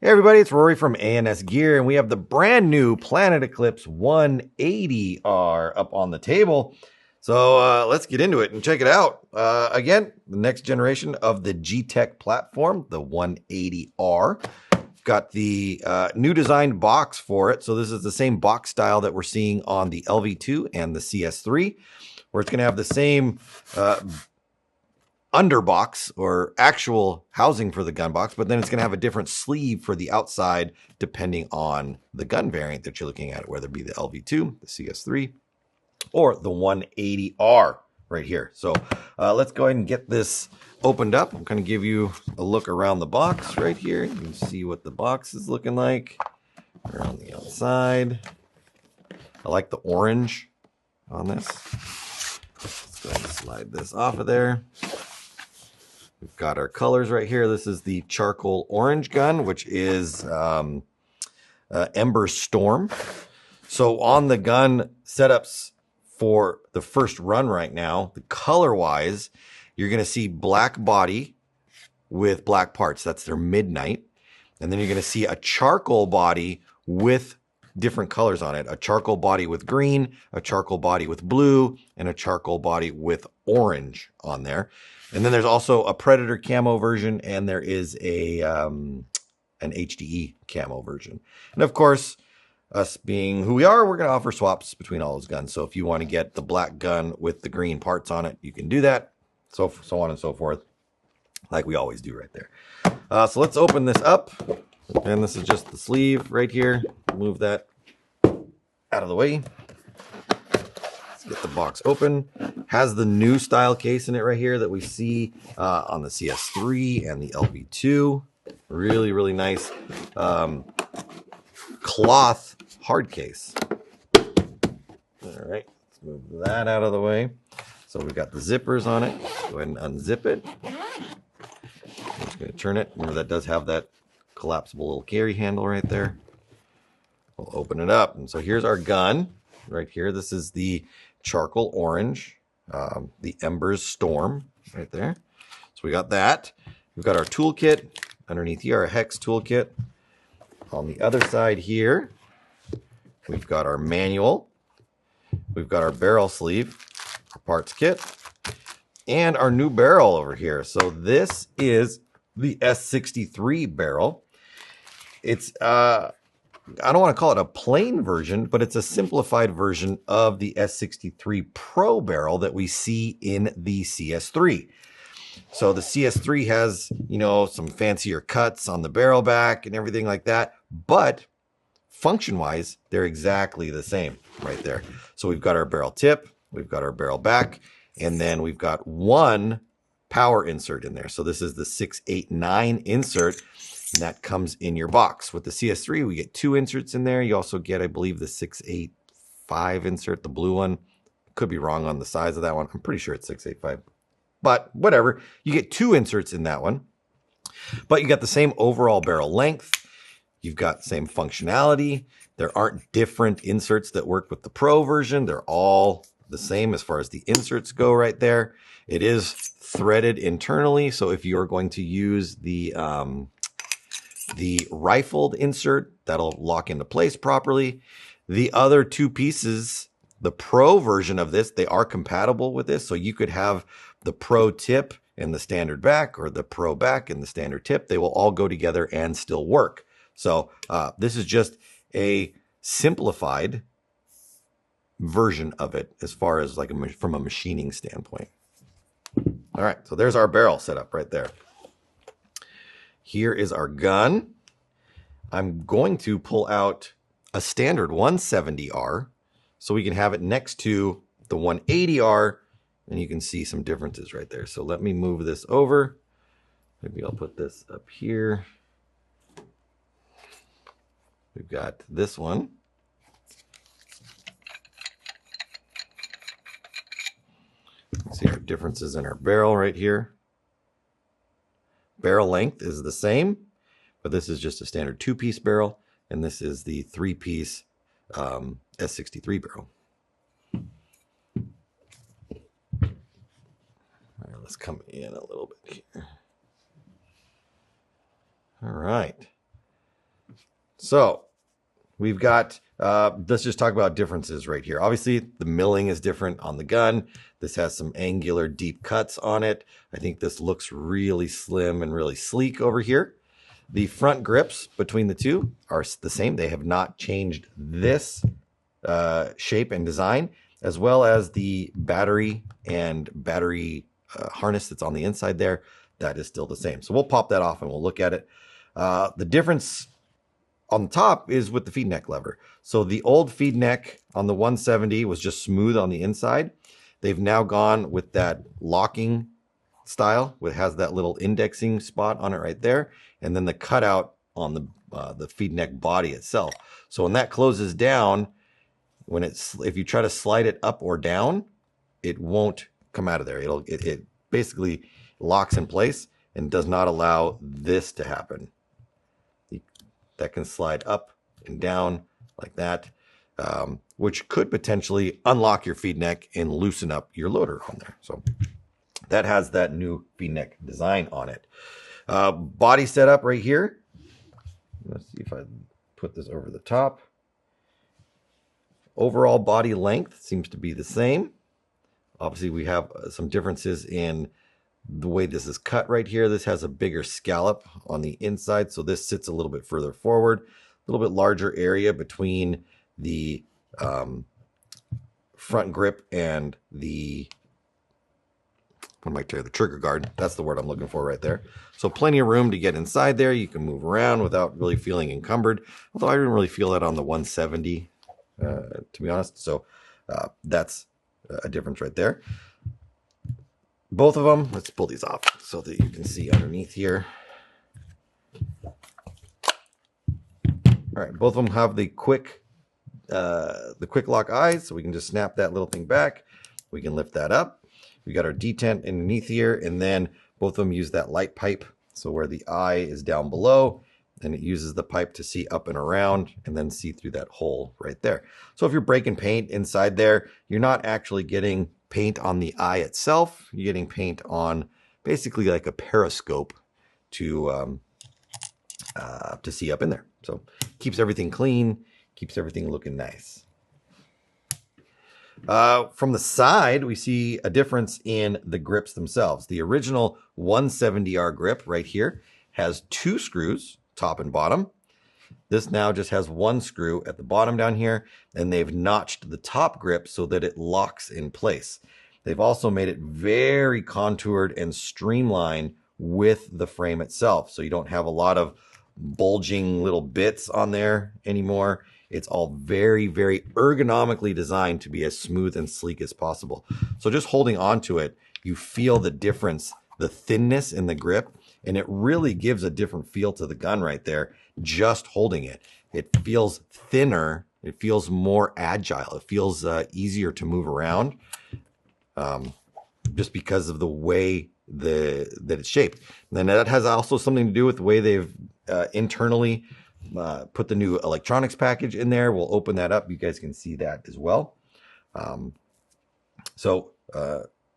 Hey everybody, it's Rory from ANSgear, and we have the brand new Planet Eclipse 180R up on the table. So let's get into it and check it out. Again, the next generation of the Gtek platform, the 180R. Got the new designed box for it. So this is the same box style that we're seeing on the LV2 and the CS3, where it's going to have the same underbox or actual housing for the gun box, but then it's going to have a different sleeve for the outside depending on the gun variant that you're looking at, whether it be the LV2, the CS3, or the 180R right here. So let's go ahead and get this opened up. I'm going to give you a look around the box right here. You can see what the box is looking like around the outside. I like the orange on this. Let's go ahead and slide this off of there. We've got our colors right here. This is the charcoal orange gun, which is Ember Storm. So on the gun setups for the first run right now, the color-wise, you're going to see black body with black parts. That's their midnight. And then you're going to see a charcoal body with different colors on it. A charcoal body with green, a charcoal body with blue, and a charcoal body with orange on there. And then there's also a Predator camo version, and there is a an HDE camo version. And of course, us being who we are, we're going to offer swaps between all those guns. So if you want to get the black gun with the green parts on it, you can do that. So on and so forth, like we always do right there. So let's open this up. And this is just the sleeve right here. Move that out of the way. Let's get the box open. Has the new style case in it right here that we see on the CS3 and the LV2. Really, really nice cloth hard case. All right, let's move that out of the way. So we've got the zippers on it. Go ahead and unzip it. I'm just going to turn it. Remember, that does have that collapsible little carry handle right there. We'll open it up. And so here's our gun right here. This is the charcoal orange, the Embers Storm right there. So we got that. We've got our toolkit. Underneath here, our hex toolkit. On the other side here, we've got our manual. We've got our barrel sleeve, our parts kit, and our new barrel over here. So this is the S63 barrel. It's I don't want to call it a plain version, but it's a simplified version of the S63 Pro Barrel that we see in the CS3. So the CS3 has, you know, some fancier cuts on the barrel back and everything like that, but function-wise, they're exactly the same right there. So we've got our barrel tip, we've got our barrel back, and then we've got one power insert in there. So this is the 689 insert, and that comes in your box. With the CS3, we get two inserts in there. You also get, I believe, the 685 insert, the blue one. Could be wrong on the size of that one. I'm pretty sure it's 685. But whatever, you get two inserts in that one. But you got the same overall barrel length. You've got the same functionality. There aren't different inserts that work with the Pro version. They're all the same as far as the inserts go right there. It is threaded internally. So if you're going to use the rifled insert, that'll lock into place properly. The other two pieces, the Pro version of this, they are compatible with this. So you could have the Pro tip and the standard back, or the Pro back and the standard tip. They will all go together and still work. So this is just a simplified version of it as far as like from a machining standpoint. All right, so there's our barrel set up right there. Here is our gun. I'm going to pull out a standard 170R so we can have it next to the 180R, and you can see some differences right there. So let me move this over. Maybe I'll put this up here. We've got this one. See our differences in our barrel right here. Barrel length is the same, but this is just a standard two-piece barrel, and this is the three-piece S63 barrel. All right, let's come in a little bit here. All right. So we've got, let's just talk about differences right here. Obviously, the milling is different on the gun. This has some angular deep cuts on it. I think this looks really slim and really sleek over here. The front grips between the two are the same. They have not changed this shape and design, as well as the battery and battery harness that's on the inside there. That is still the same. So we'll pop that off and we'll look at it. The difference on the top is with the feed neck lever. So the old feed neck on the 170 was just smooth on the inside. They've now gone with that locking style, which has that little indexing spot on it right there, and then the cutout on the feed neck body itself. So when that closes down, if you try to slide it up or down, it won't come out of there. It basically locks in place and does not allow this to happen. That can slide up and down like that, which could potentially unlock your feed neck and loosen up your loader on there. So that has that new feed neck design on it. Body setup right here. Let's see if I put this over the top. Overall body length seems to be the same. Obviously, we have some differences in the way this is cut right here. This has a bigger scallop on the inside, so this sits a little bit further forward, a little bit larger area between the front grip and the the trigger guard. That's the word I'm looking for right there. So plenty of room to get inside there. You can move around without really feeling encumbered, although I didn't really feel that on the 170, to be honest. So that's a difference right there. Both of them, let's pull these off so that you can see underneath here. All right, both of them have the quick lock eyes, so we can just snap that little thing back. We can lift that up. We got our detent underneath here, and then both of them use that light pipe. So where the eye is down below, and it uses the pipe to see up and around and then see through that hole right there. So if you're breaking paint inside there, you're not actually getting paint on the eye itself. You're getting paint on basically like a periscope to see up in there. So keeps everything clean, keeps everything looking nice. From the side, we see a difference in the grips themselves. The original 170R grip right here has 2 screws, top and bottom. This now just has 1 screw at the bottom down here, and they've notched the top grip so that it locks in place. They've also made it very contoured and streamlined with the frame itself, so you don't have a lot of bulging little bits on there anymore. It's all very, very ergonomically designed to be as smooth and sleek as possible. So just holding on to it, you feel the difference, the thinness in the grip, and it really gives a different feel to the gun right there. Just holding it, it feels thinner. It feels more agile. It feels easier to move around, just because of the way that it's shaped. And that has also something to do with the way they've internally put the new electronics package in there. We'll open that up. You guys can see that as well.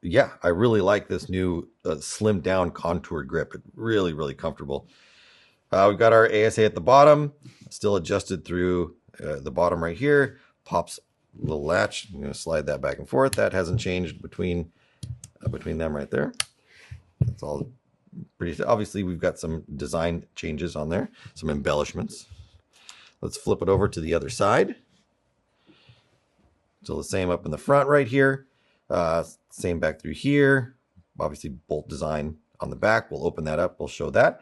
Yeah, I really like this new slimmed down contoured grip. It's really, really comfortable. We've got our ASA at the bottom, still adjusted through the bottom right here. Pops a little latch. I'm going to slide that back and forth. That hasn't changed between them right there. That's all pretty. Obviously, we've got some design changes on there, some embellishments. Let's flip it over to the other side. Still the same up in the front right here. Same back through here. Obviously, bolt design on the back. We'll open that up. We'll show that.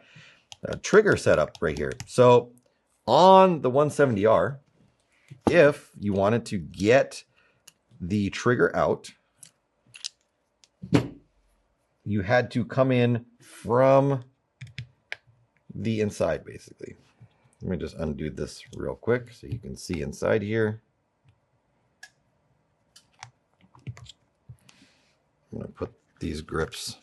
Trigger setup right here. So on the 170R, if you wanted to get the trigger out, you had to come in from the inside, basically. Let me just undo this real quick so you can see inside here. I'm going to put these grips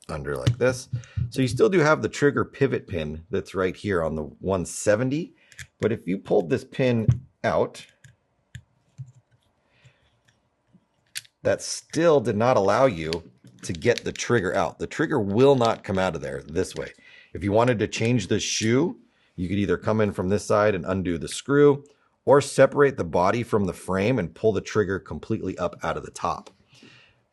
under like this. So you still do have the trigger pivot pin that's right here on the 170. But if you pulled this pin out, that still did not allow you to get the trigger out. The trigger will not come out of there this way. If you wanted to change the shoe, you could either come in from this side and undo the screw, or separate the body from the frame and pull the trigger completely up out of the top.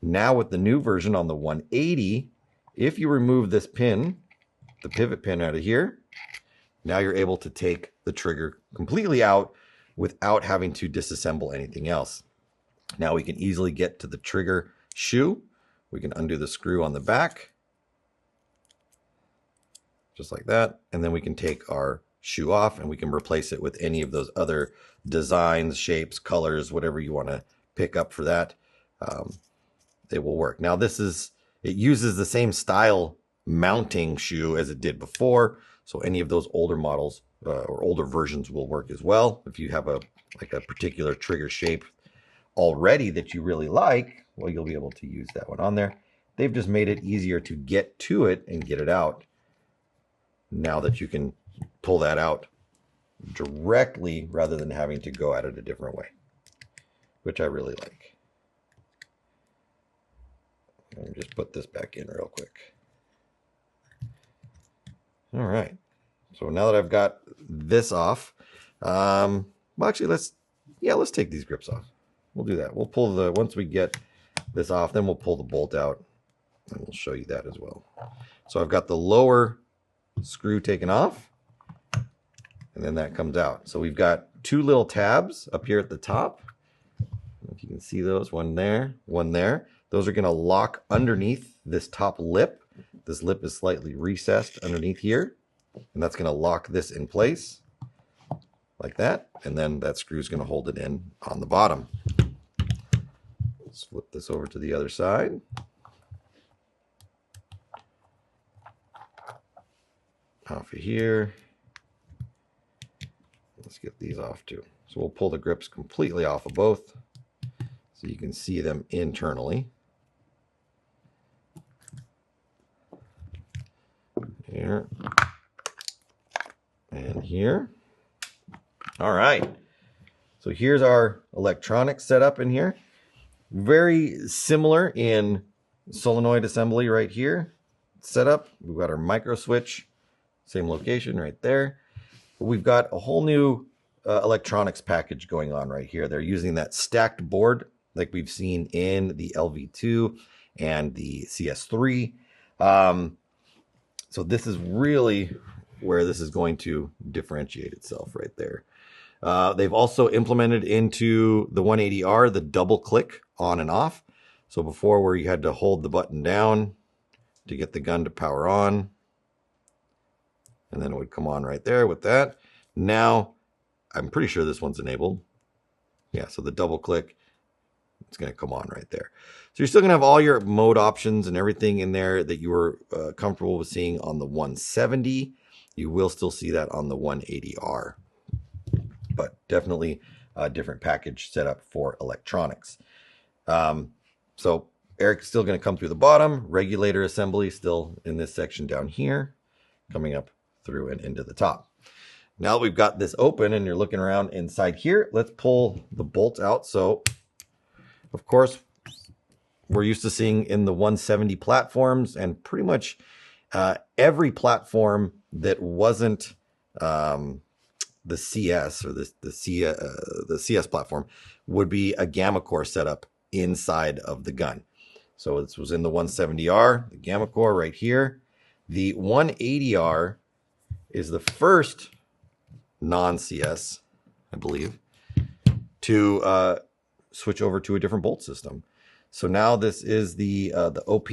Now with the new version on the 180, if you remove this pin, the pivot pin out of here, now you're able to take the trigger completely out without having to disassemble anything else. Now we can easily get to the trigger shoe. We can undo the screw on the back, just like that. And then we can take our shoe off and we can replace it with any of those other designs, shapes, colors, whatever you want to pick up for that. It will work. Now it uses the same style mounting shoe as it did before. So any of those older models or older versions will work as well. If you have a particular trigger shape already that you really like, well, you'll be able to use that one on there. They've just made it easier to get to it and get it out now that you can pull that out directly rather than having to go at it a different way, which I really like. Let me just put this back in real quick. All right. So now that I've got this off, well, actually, let's take these grips off. We'll do that. We'll pull once we get this off, then we'll pull the bolt out and we'll show you that as well. So I've got the lower screw taken off and then that comes out. So we've got two little tabs up here at the top. If you can see those, one there, one there. Those are going to lock underneath this top lip. This lip is slightly recessed underneath here, and that's going to lock this in place like that. And then that screw is going to hold it in on the bottom. Let's flip this over to the other side. Off of here. Let's get these off too. So we'll pull the grips completely off of both so you can see them internally. Here and here. All right. So here's our electronics setup in here. Very similar in solenoid assembly right here. Setup. We've got our micro switch, same location right there. But we've got a whole new electronics package going on right here. They're using that stacked board like we've seen in the LV2 and the CS3. So this is really where this is going to differentiate itself right there. They've also implemented into the 180R the double click on and off. So before, where you had to hold the button down to get the gun to power on, and then it would come on right there with that. Now, I'm pretty sure this one's enabled. Yeah, so the double click, it's going to come on right there. So you're still going to have all your mode options and everything in there that you were comfortable with seeing on the 170. You will still see that on the 180R. But definitely a different package set up for electronics. So Eric's still going to come through the bottom. Regulator assembly still in this section down here, coming up through and into the top. Now that we've got this open and you're looking around inside here, let's pull the bolt out. So, of course, we're used to seeing in the 170 platforms, and pretty much every platform that wasn't the CS or the CS platform would be a gamma core setup inside of the gun. So this was in the 170R, the gamma core right here. The 180R is the first non-CS, I believe, to switch over to a different bolt system. So now this is the OP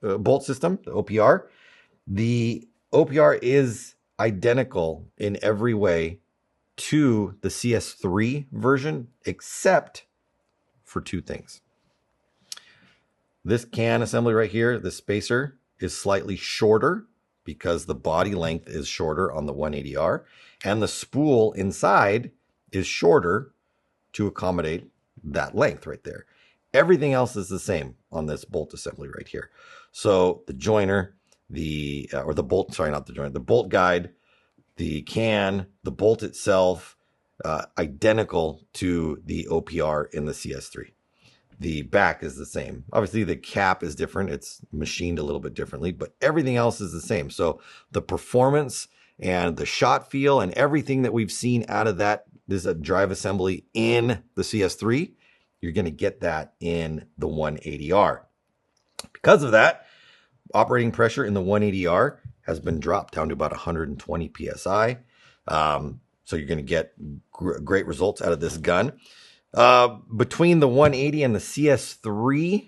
bolt system, the OP-R. The OP-R is identical in every way to the CS3 version, except for two things. This can assembly right here, the spacer, is slightly shorter because the body length is shorter on the 180R, and the spool inside is shorter to accommodate that length right there. Everything else is the same on this bolt assembly right here. So the joiner, the bolt guide, the can, the bolt itself, identical to the OP-R in the CS3. The back is the same. Obviously, the cap is different. It's machined a little bit differently, but everything else is the same. So the performance And the shot feel and everything that we've seen out of that, this is a drive assembly in the CS3, you're going to get that in the 180R. Because of that, operating pressure in the 180R has been dropped down to about 120 PSI. So you're going to get great results out of this gun. Between the 180 and the CS3,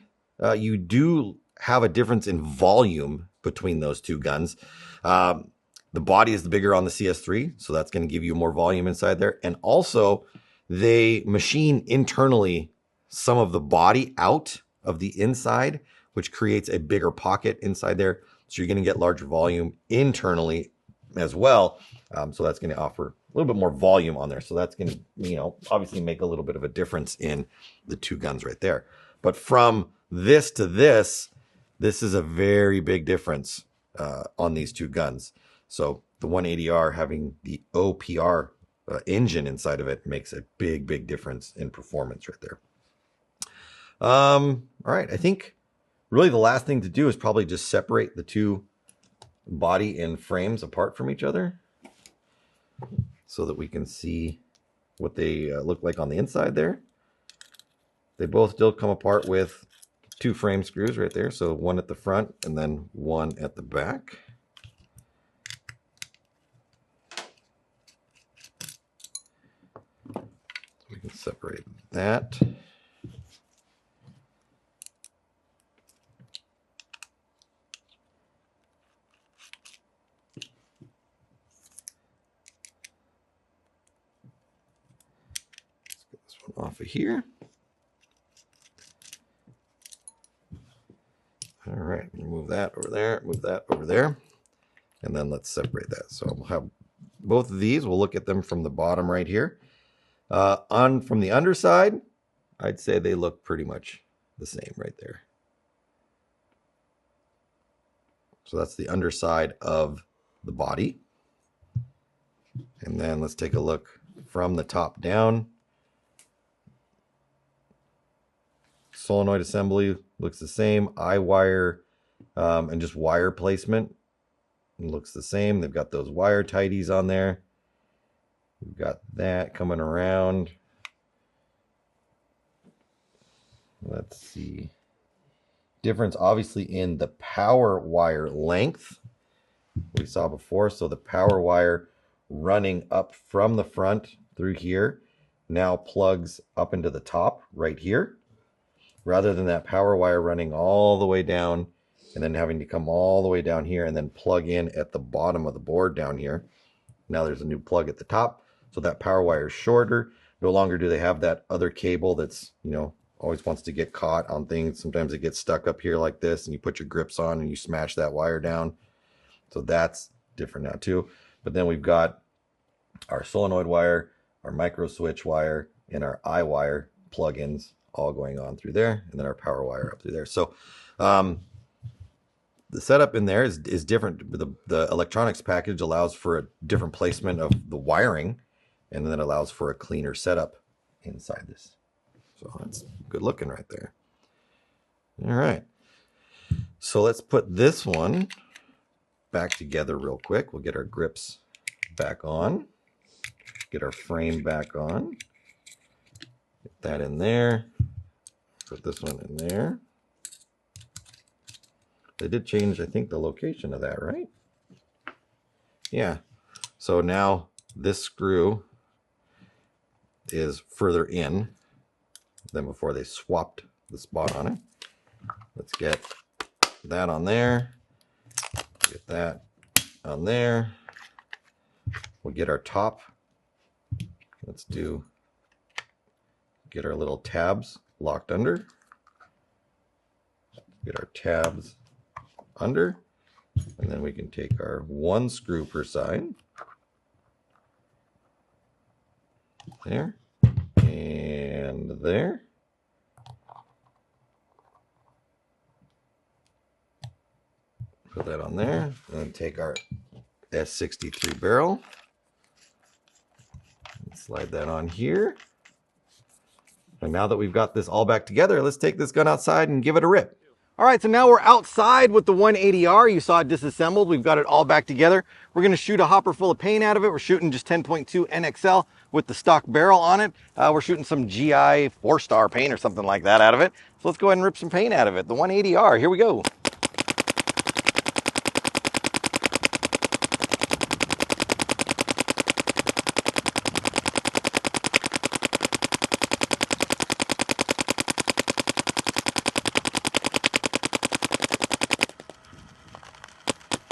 you do have a difference in volume between those two guns. The body is bigger on the CS3, so that's going to give you more volume inside there. And also, they machine internally some of the body out of the inside, which creates a bigger pocket inside there. So you're going to get larger volume internally as well. So that's going to offer a little bit more volume on there. So that's going to, you know, obviously make a little bit of a difference in the two guns right there. But from this to this is a very big difference on these two guns. So the 180R having the OP-R engine inside of it makes a big, big difference in performance right there. All right, I think really the last thing to do is probably just separate the two body and frames apart from each other so that we can see what they look like on the inside there. They both still come apart with two frame screws right there. So one at the front and then one at the back. We can separate that. Off of here. All right, move that over there, move that over there, and then let's separate that. So we'll have both of these. We'll look at them from the bottom right here. From the underside, I'd say they look pretty much the same right there. So that's the underside of the body. And then let's take a look from the top down. Solenoid assembly looks the same. Eye wire and just wire placement looks the same. They've got those wire tidies on there. We've got that coming around. Let's see. Difference obviously in the power wire length we saw before. So the power wire running up from the front through here now plugs up into the top right here, rather than that power wire running all the way down and then having to come all the way down here and then plug in at the bottom of the board down here. Now there's a new plug at the top. So that power wire is shorter. No longer do they have that other cable that's, you know, always wants to get caught on things. Sometimes it gets stuck up here like this and you put your grips on and you smash that wire down. So that's different now too. But then we've got our solenoid wire, our micro switch wire, and our eye wire plugins all going on through there, and then our power wire up through there. So the setup in there is different. The electronics package allows for a different placement of the wiring, and then allows for a cleaner setup inside this. So that's good looking right there. All right. So let's put this one back together real quick. We'll get our grips back on, get our frame back on, get that in there, put this one in there. They did change, I think, the location of that, right? Yeah. So now this screw is further in than before they swapped the spot on it. Let's get that on there. Get that on there. We'll get our top. Let's get our little tabs locked under. Get our tabs under, and then we can take our one screw per side. There and there. Put that on there, and then take our S63 barrel. Slide that on here. And now that we've got this all back together, let's take this gun outside and give it a rip. All right, so now we're outside with the 180R. You saw it disassembled. We've got it all back together. We're gonna shoot a hopper full of paint out of it. We're shooting just 10.2 NXL with the stock barrel on it. We're shooting some GI 4-star paint or something like that out of it. So let's go ahead and rip some paint out of it. The 180R, here we go.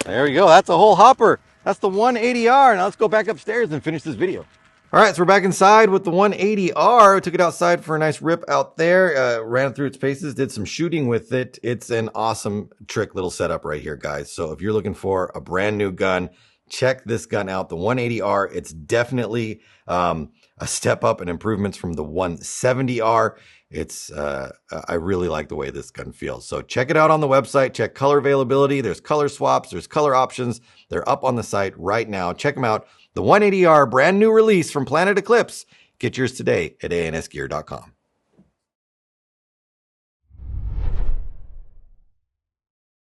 There we go, that's a whole hopper. That's the 180R. Now let's go back upstairs and finish this video. All right, so we're back inside with the 180R. Took it outside for a nice rip out there, ran it through its paces, did some shooting with it. It's an awesome trick little setup right here, guys. So if you're looking for a brand new gun, check this gun out, the 180R. It's definitely a step up in improvements from the 170R. It's I really like the way this gun feels. So check it out on the website. Check color availability. There's color swaps. There's color options. They're up on the site right now. Check them out. The 180R, brand new release from Planet Eclipse. Get yours today at ANSgear.com.